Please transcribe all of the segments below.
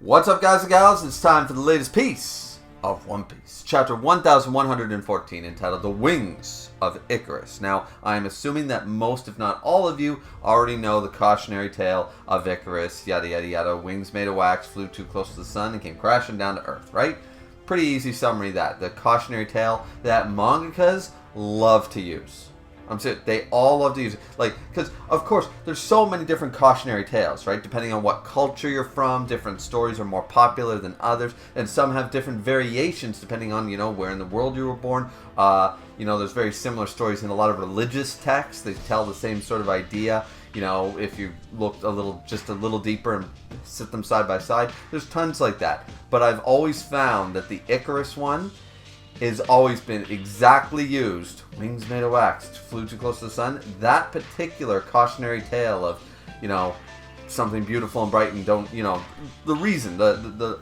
What's up, guys and gals? It's time for the latest piece of One Piece. Chapter 1114, entitled The Wings of Icarus. Now, I'm assuming that most, if not all of you, already know the cautionary tale of Icarus, yada yada yada. Wings made of wax, flew too close to the sun, and came crashing down to Earth, right? Pretty easy summary of that. The cautionary tale that mangakas love to use. I'm serious. They all love to use it. Because, of course, there's so many different cautionary tales, right? Depending on what culture you're from, different stories are more popular than others. And some have different variations depending on, where in the world you were born. There's very similar stories in a lot of religious texts. They tell the same sort of idea. If you look just a little deeper and sit them side by side, there's tons like that. But I've always found that the Icarus one has always been exactly used. Wings made of wax, flew too close to the sun. That particular cautionary tale of, something beautiful and bright and don't, the reason, the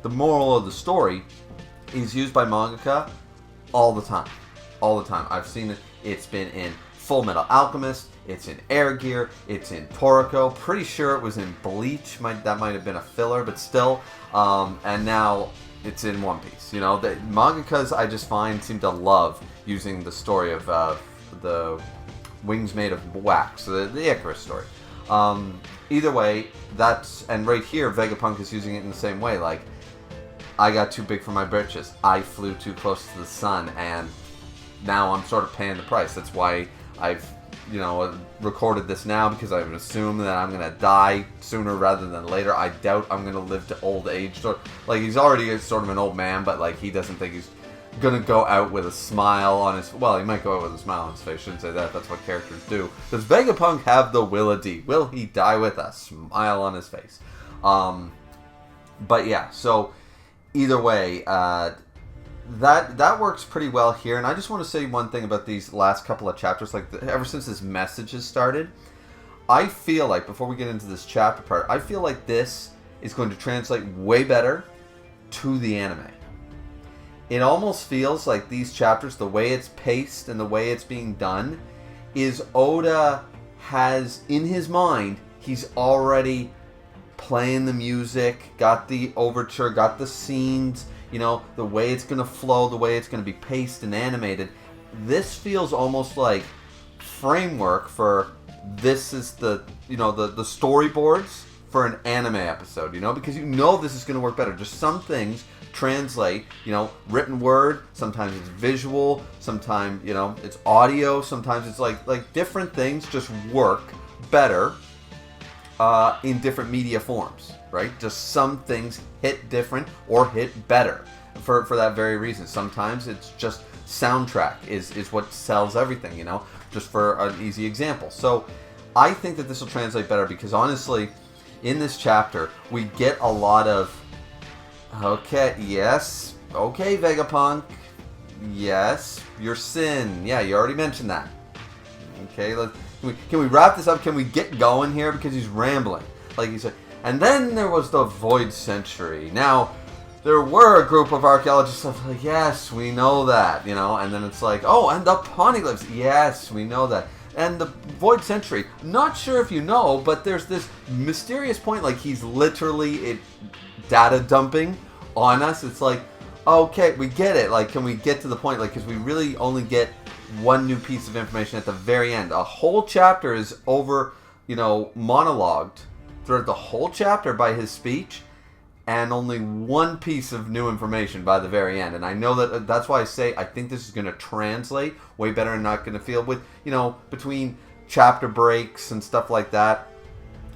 moral of the story is used by mangaka all the time. All the time. I've seen it. It's been in Full Metal Alchemist. It's in Air Gear. It's in Toriko. Pretty sure it was in Bleach. That might have been a filler, but still. And now it's in One Piece. The mangakas, I just find, seem to love using the story of the wings made of wax, the Icarus story. Either way, and right here, Vegapunk is using it in the same way. Like, I got too big for my britches. I flew too close to the sun, and now I'm sort of paying the price. That's why I've recorded this now, because I would assume that I'm going to die sooner rather than later. I doubt I'm going to live to old age. He's already sort of an old man, but, he doesn't think he's going to go out with a smile on his... Well, he might go out with a smile on his face. Shouldn't say that. That's what characters do. Does Vegapunk have the will-a-dee? Will he die with a smile on his face? But, yeah. So, either way, that works pretty well here. And I just want to say one thing about these last couple of chapters. Ever since this message has started, I feel like, before we get into this chapter part, I feel like this is going to translate way better to the anime. It almost feels like these chapters, the way it's paced and the way it's being done, is Oda has, in his mind, he's already playing the music, got the overture, got the scenes, the way it's going to flow, the way it's going to be paced and animated. This feels almost like framework for this is the storyboards for an anime episode, because this is going to work better. Just some things translate, written word, sometimes it's visual, sometimes, it's audio, sometimes it's like different things just work better in different media forms, right? Just some things hit different or hit better for that very reason. Sometimes it's just soundtrack is what sells everything, just for an easy example. So I think that this will translate better because honestly, in this chapter, we get a lot of, okay, Vegapunk, yes, your sin. Yeah, you already mentioned that. Okay, can we wrap this up? Can we get going here? Because he's rambling. Like he said, and then there was the Void Century. Now, there were a group of archaeologists like, yes, we know that, and then it's like, oh, and the Poneglyphs. Yes, we know that. And the Void Century, not sure if you know, but there's this mysterious point, like he's literally data dumping on us. It's like, okay, we get it. Like, can we get to the point? Like, because we really only get one new piece of information at the very end. A whole chapter is over, monologued throughout the whole chapter by his speech, and only one piece of new information by the very end. And I know that's why I say I think this is going to translate way better and not going to feel with, between chapter breaks and stuff like that.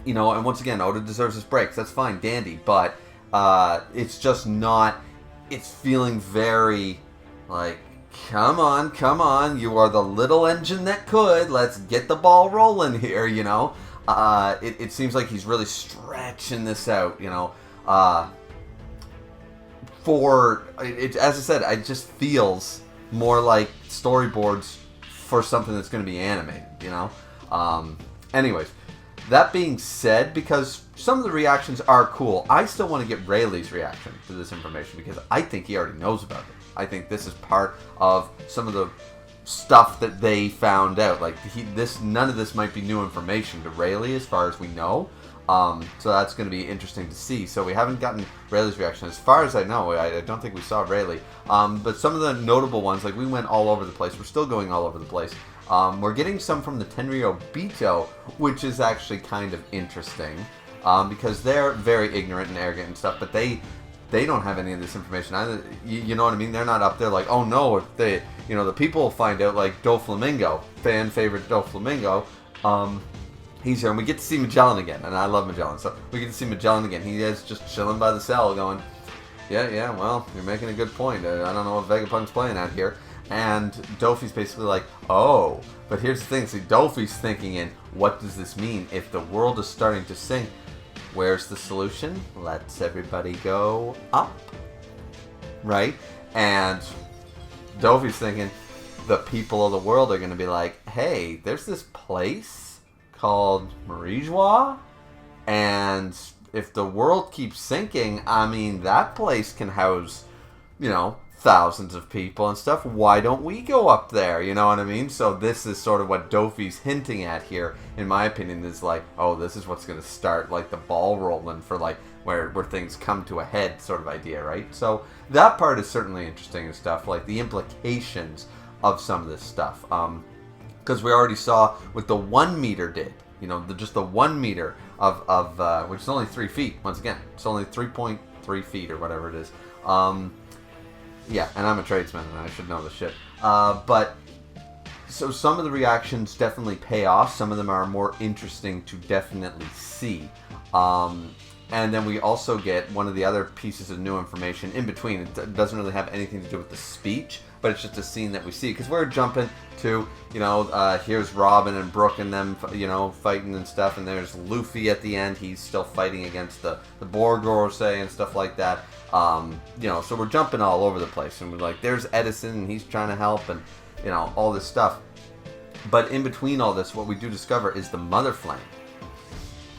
And once again, Oda deserves his breaks. That's fine, dandy. But it's just not, it's feeling very like, come on, you are the little engine that could. Let's get the ball rolling here, It seems like he's really stretching this out, as I said, it just feels more like storyboards for something that's going to be animated, Anyways, that being said, because some of the reactions are cool, I still want to get Rayleigh's reaction to this information because I think he already knows about it. I think this is part of some of the stuff that they found out. Like, none of this might be new information to Rayleigh as far as we know. So that's going to be interesting to see. So we haven't gotten Rayleigh's reaction. As far as I know, I don't think we saw Rayleigh. But some of the notable ones, like we went all over the place. We're still going all over the place. We're getting some from the Tenryo Bito, which is actually kind of interesting. Because they're very ignorant and arrogant and stuff, but they don't have any of this information either. You know what I mean? They're not up there like, oh no, if they, the people will find out, like Doflamingo, fan favorite Doflamingo, he's here, and we get to see Magellan again, and I love Magellan, so we get to see Magellan again. He is just chilling by the cell going, yeah, well, you're making a good point. I don't know what Vegapunk's playing at here. And Dofi's basically like, oh, but here's the thing. See, Dofi's thinking in, what does this mean? If the world is starting to sink, where's the solution? Let's everybody go up. Right? And Dofi's thinking, the people of the world are going to be like, hey, there's this place called Marijois, and if the world keeps sinking, I mean, that place can house, thousands of people and stuff. Why don't we go up there? You know what I mean? So this is sort of what Dofi's hinting at here, in my opinion, is like, oh, this is what's going to start, like, the ball rolling for, like, where things come to a head sort of idea, right? So that part is certainly interesting and stuff, like the implications of some of this stuff. Because we already saw what the 1 meter did, just the 1 meter of which is only 3 feet, once again. It's only 3.3 feet or whatever it is. Yeah, and I'm a tradesman and I should know this shit. But, so some of the reactions definitely pay off. Some of them are more interesting to definitely see. And then we also get one of the other pieces of new information in between. It doesn't really have anything to do with the speech, but it's just a scene that we see. Because we're jumping to, here's Robin and Brooke and them, fighting and stuff. And there's Luffy at the end. He's still fighting against the Borgorosei and stuff like that. So we're jumping all over the place. And we're like, there's Edison and he's trying to help and, all this stuff. But in between all this, what we do discover is the Mother Flame.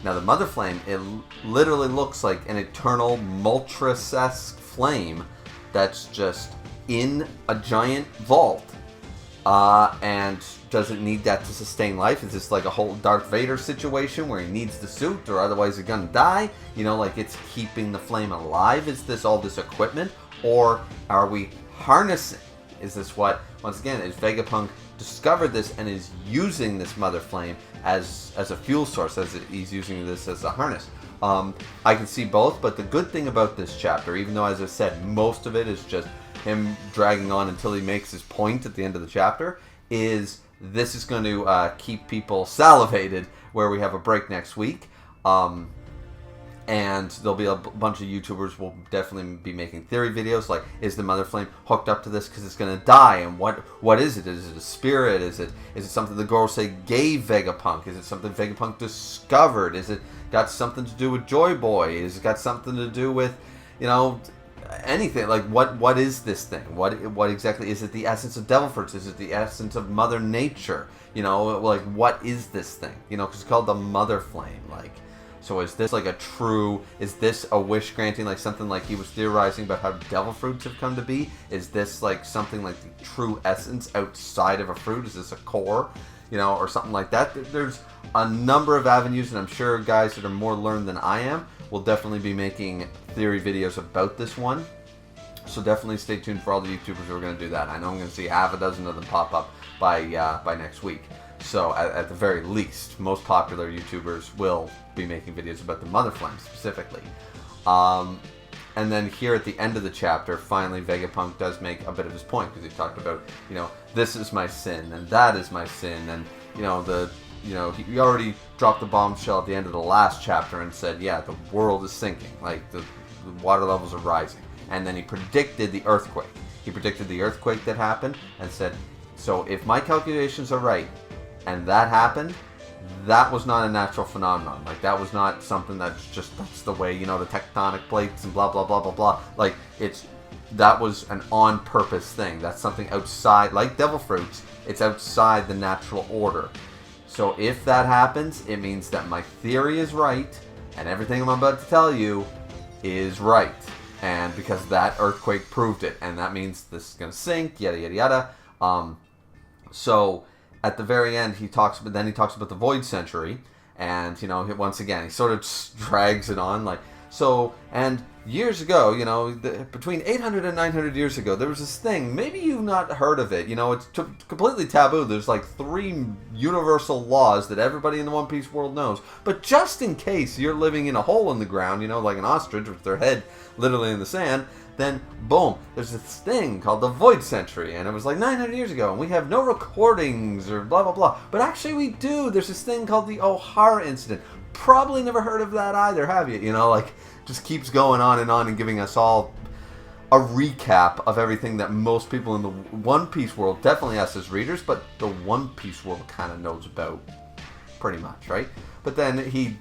Now, the Mother Flame, it literally looks like an eternal Moltres-esque flame that's just in a giant vault. And does it need that to sustain life? Is this like a whole Darth Vader situation where he needs the suit or otherwise he's gonna die? Like it's keeping the flame alive? Is this all this equipment? Or are we harnessing? Is this what, once again, is Vegapunk discovered this and is using this Mother Flame as a fuel source, he's using this as a harness? I can see both, but the good thing about this chapter, even though, as I said, most of it is just him dragging on until he makes his point at the end of the chapter, is this is going to keep people salivated, where we have a break next week. And there'll be a bunch of YouTubers will definitely be making theory videos, like, is the Mother Flame hooked up to this because it's going to die? And what is it? Is it a spirit? Is it something the Gorosei gave Vegapunk? Is it something Vegapunk discovered? Is it got something to do with Joy Boy? Is it got something to do with, anything? Like, what is this thing? What exactly is it? The essence of devil fruits? Is it the essence of Mother Nature? Like, what is this thing? Because it's called the Mother Flame, like. So is this like is this a wish granting, like something like he was theorizing about how devil fruits have come to be? Is this like something like the true essence outside of a fruit? Is this a core, or something like that? There's a number of avenues, and I'm sure guys that are more learned than I am will definitely be making theory videos about this one. So definitely stay tuned for all the YouTubers who are going to do that. I know I'm going to see half a dozen of them pop up by next week. So at the very least, most popular YouTubers will be making videos about the Mother Flame specifically. And then here at the end of the chapter, finally Vegapunk does make a bit of his point, because he talked about, this is my sin and that is my sin, and he already dropped the bombshell at the end of the last chapter and said, yeah, the world is sinking, like the water levels are rising, and then he predicted the earthquake. He predicted the earthquake that happened and said, so if my calculations are right, and that happened, that was not a natural phenomenon. Like, that was not something that's the way, the tectonic plates and blah, blah, blah, blah, blah. Like, that was an on-purpose thing. That's something outside, like devil fruits, it's outside the natural order. So if that happens, it means that my theory is right, and everything I'm about to tell you is right. And because that earthquake proved it, and that means this is going to sink, yada, yada, yada. So at the very end, he talks about the Void Century, And, once again, he sort of just drags it on. And years ago, between 800 and 900 years ago, there was this thing. Maybe you've not heard of it. It's completely taboo. There's 3 universal laws that everybody in the One Piece world knows. But just in case you're living in a hole in the ground, like an ostrich with their head literally in the sand, then boom, there's this thing called the Void Century, and it was 900 years ago, and we have no recordings or blah blah blah. But actually we do. There's this thing called the O'Hara incident. Probably never heard of that either, have you? Just keeps going on and giving us all a recap of everything that most people in the One Piece world, definitely us as readers, but the One Piece world kind of knows about pretty much, right? But then he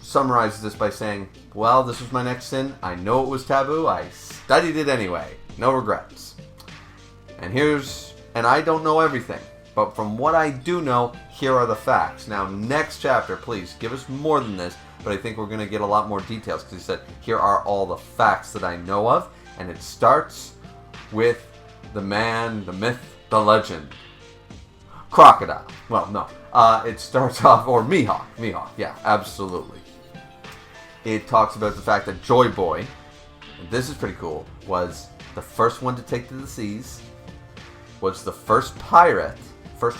summarizes this by saying, well, this was my next sin. I know it was taboo. I studied it anyway. No regrets. And I don't know everything, but from what I do know, here are the facts. Now, next chapter, please, give us more than this, but I think we're going to get a lot more details, because he said, here are all the facts that I know of, and it starts with the man, the myth, the legend. Crocodile. Well, no. It starts off, or Mihawk. Mihawk, yeah, absolutely. It talks about the fact that Joy Boy, and this is pretty cool, was the first one to take to the seas, was the first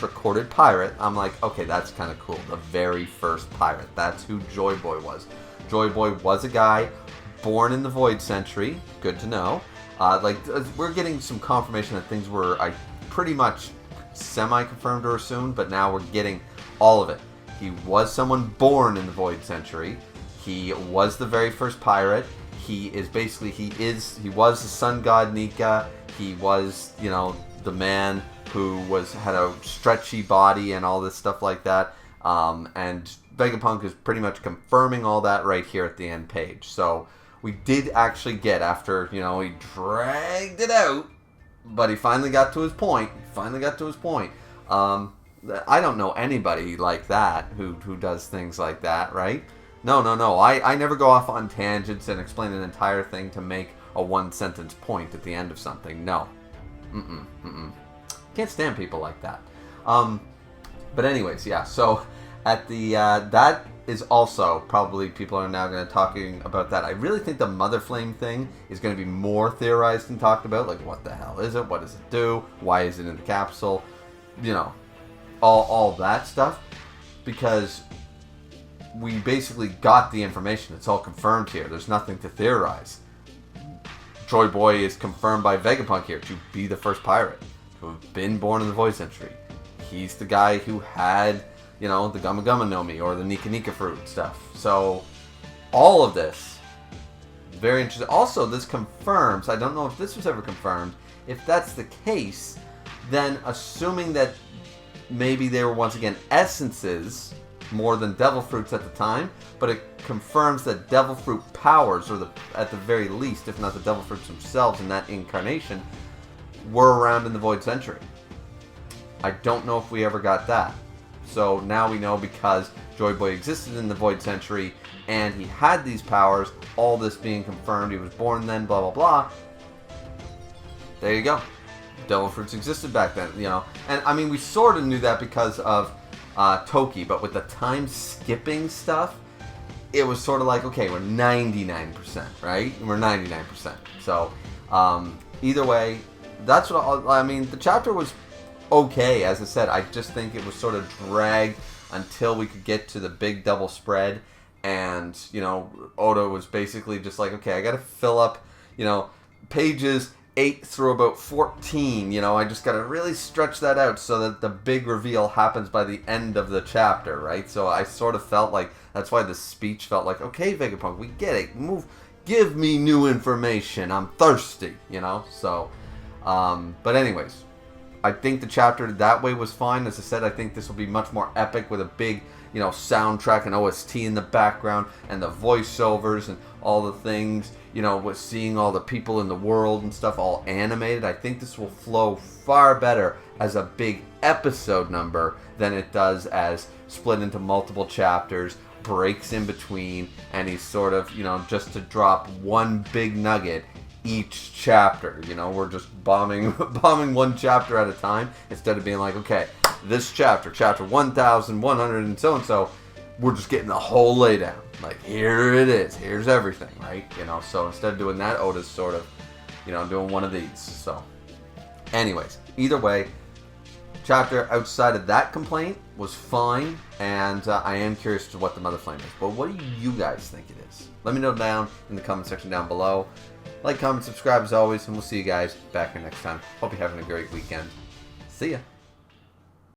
recorded pirate. I'm like, okay, that's kind of cool. The very first pirate. That's who Joy Boy was. Joy Boy was a guy born in the Void Century. Good to know. We're getting some confirmation that things were pretty much semi-confirmed or assumed, but now we're getting all of it. He was someone born in the Void Century. He was the very first pirate. He was the sun god Nika. He was, the man who had a stretchy body and all this stuff like that. And Vegapunk is pretty much confirming all that right here at the end page. So we did actually get, after, he dragged it out, but he finally got to his point. I don't know anybody like that who does things like that, right? No. I never go off on tangents and explain an entire thing to make a one-sentence point at the end of something. No. Can't stand people like that. But anyways, yeah. So at the that is also probably people are now going to talking about that. I really think the Mother Flame thing is going to be more theorized and talked about. Like, what the hell is it? What does it do? Why is it in the capsule? All that stuff, because we basically got the information. It's all confirmed here. There's nothing to theorize. Joy Boy is confirmed by Vegapunk here to be the first pirate to have been born in the Void Century. He's the guy who had, the Gama Gama no Mi or the Nika Nika fruit stuff. So, all of this, very interesting. Also, this confirms, I don't know if this was ever confirmed, if that's the case, then assuming that maybe they were once again essences more than devil fruits at the time, but it confirms that devil fruit powers, or at the very least, if not the devil fruits themselves in that incarnation, were around in the Void Century. I don't know if we ever got that. So now we know, because Joy Boy existed in the Void Century and he had these powers, all this being confirmed, he was born then, blah blah blah. There you go. Devil fruits existed back then, And I mean, we sort of knew that because of Toki, but with the time skipping stuff, it was sort of like, okay, we're 99%, right? We're 99%. So, either way, that's what the chapter was okay. As I said, I just think it was sort of dragged until we could get to the big double spread, and, Oda was basically just like, okay, I gotta fill up, pages 8 through about 14, I just gotta really stretch that out so that the big reveal happens by the end of the chapter, right? So I sort of felt like, that's why the speech felt like, okay, Vegapunk, we get it, give me new information, I'm thirsty, so, but anyways, I think the chapter that way was fine. As I said, I think this will be much more epic with a big, soundtrack and OST in the background and the voiceovers and all the things, with seeing all the people in the world and stuff all animated. I think this will flow far better as a big episode number than it does as split into multiple chapters, breaks in between, and he's sort of, just to drop one big nugget each chapter. We're just bombing one chapter at a time, instead of being like, okay, this chapter 1100 and so we're just getting the whole laydown. Like, here it is. Here's everything, right? You know, so instead of doing that, Oda's sort of, you know, doing one of these. So, anyways, either way, chapter outside of that complaint was fine, and I am curious to what the Mother Flame is. But what do you guys think it is? Let me know down in the comment section down below. Like, comment, subscribe as always, and we'll see you guys back here next time. Hope you're having a great weekend. See ya.